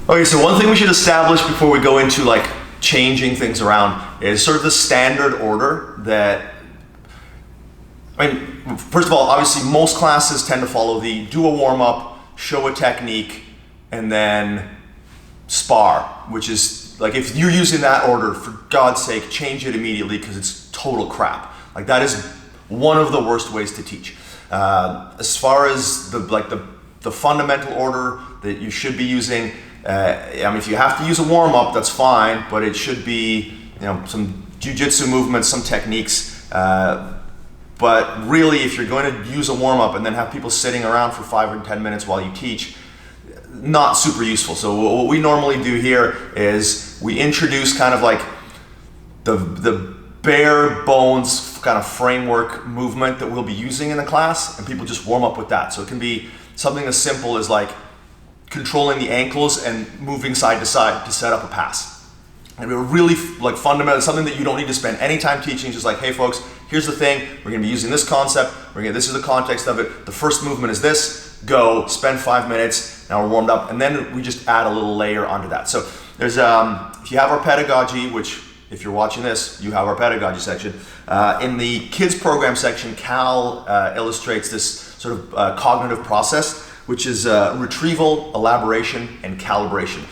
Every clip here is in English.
Okay, so one thing we should establish before we go into like changing things around is sort of the standard order that, I mean, first of all, obviously most classes tend to follow the do a warm-up, show a technique, and then spar, which is like, if you're using that order, for God's sake, change it immediately because it's total crap. Like that is one of the worst ways to teach. As far as the fundamental order that you should be using, I mean, if you have to use a warm-up, that's fine, but it should be, some jiu-jitsu movements, some techniques. But really, if you're going to use a warm-up and then have people sitting around for 5 or 10 minutes while you teach, not super useful. So what we normally do here is we introduce kind of like the bare bones kind of framework movement that we'll be using in the class, and people just warm up with that. So it can be something as simple as like controlling the ankles and moving side to side to set up a pass. And we're really like fundamental, something that you don't need to spend any time teaching. Just like, hey folks, here's the thing. We're gonna be using this concept. This is the context of it. The first movement is this, go, spend 5 minutes, now we're warmed up. And then we just add a little layer onto that. So there's, if you have our pedagogy, which if you're watching this, you have our pedagogy section. In the kids program section, Cal illustrates this sort of cognitive process, which is retrieval, elaboration, and calibration.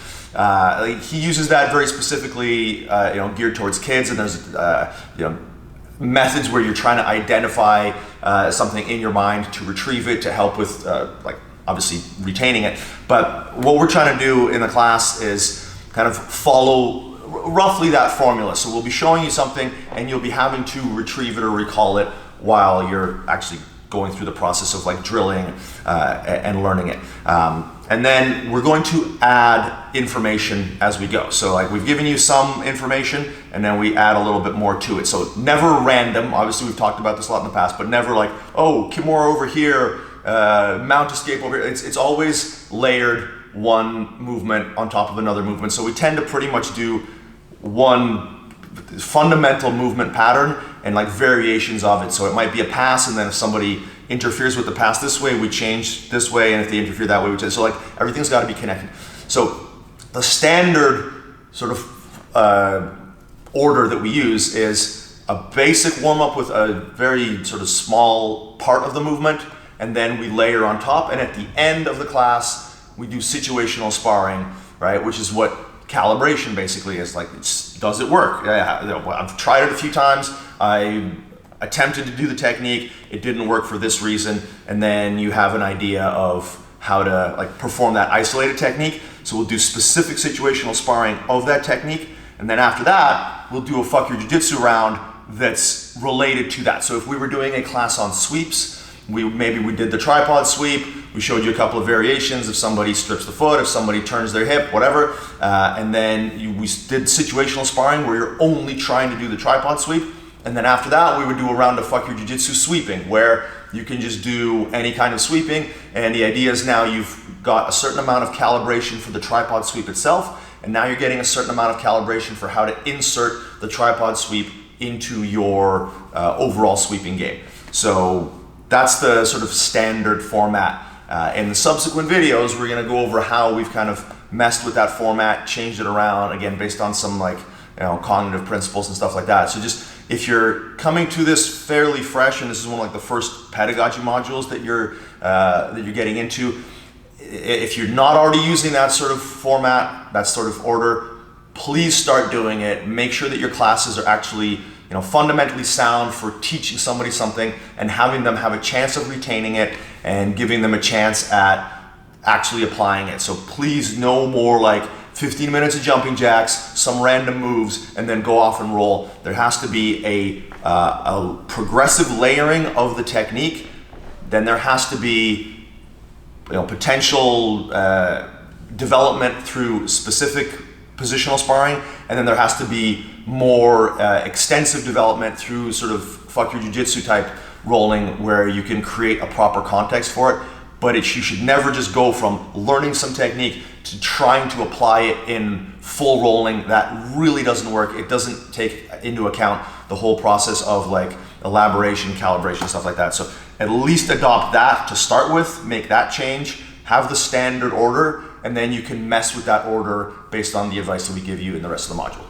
He uses that very specifically, geared towards kids, and there's methods where you're trying to identify something in your mind to retrieve it, to help with obviously retaining it. But what we're trying to do in the class is kind of follow roughly that formula. So we'll be showing you something and you'll be having to retrieve it or recall it while you're actually going through the process of like drilling and learning it. And then we're going to add information as we go. So like we've given you some information and then we add a little bit more to it. So never random. Obviously we've talked about this a lot in the past, but never like, oh, Kimura over here, mount escape over here. It's always layered, one movement on top of another movement. So we tend to pretty much do one fundamental movement pattern and like variations of it. So it might be a pass, and then if somebody interferes with the pass this way, we change this way, and if they interfere that way, we change. So like everything's got to be connected. So the standard sort of order that we use is a basic warm-up with a very sort of small part of the movement, and then we layer on top, and at the end of the class we do situational sparring, right, which is what calibration basically is. Like, does it work? I've tried it a few times. I attempted to do the technique. It didn't work for this reason. And then you have an idea of how to like perform that isolated technique. So we'll do specific situational sparring of that technique. And then after that, we'll do a fuck your jiu-jitsu round that's related to that. So if we were doing a class on sweeps, maybe we did the tripod sweep, we showed you a couple of variations, if somebody strips the foot, if somebody turns their hip, whatever, and then we did situational sparring where you're only trying to do the tripod sweep, and then after that we would do a round of fuck your jiu-jitsu sweeping where you can just do any kind of sweeping, and the idea is now you've got a certain amount of calibration for the tripod sweep itself, and now you're getting a certain amount of calibration for how to insert the tripod sweep into your overall sweeping game. So that's the sort of standard format. In the subsequent videos, we're gonna go over how we've kind of messed with that format, changed it around, again, based on some like, cognitive principles and stuff like that. So just, if you're coming to this fairly fresh, and this is one of like the first pedagogy modules that you're getting into, if you're not already using that sort of format, that sort of order, please start doing it. Make sure that your classes are actually fundamentally sound for teaching somebody something and having them have a chance of retaining it and giving them a chance at actually applying it. So please, no more like 15 minutes of jumping jacks, some random moves, and then go off and roll. There has to be a progressive layering of the technique. Then there has to be potential development through specific positional sparring, and then there has to be more extensive development through sort of fuck your jiu-jitsu type rolling where you can create a proper context for it. But you should never just go from learning some technique to trying to apply it in full rolling. That really doesn't work. It doesn't take into account the whole process of like elaboration, calibration, stuff like that. So at least adopt that to start with, make that change, have the standard order, and then you can mess with that order based on the advice that we give you in the rest of the module.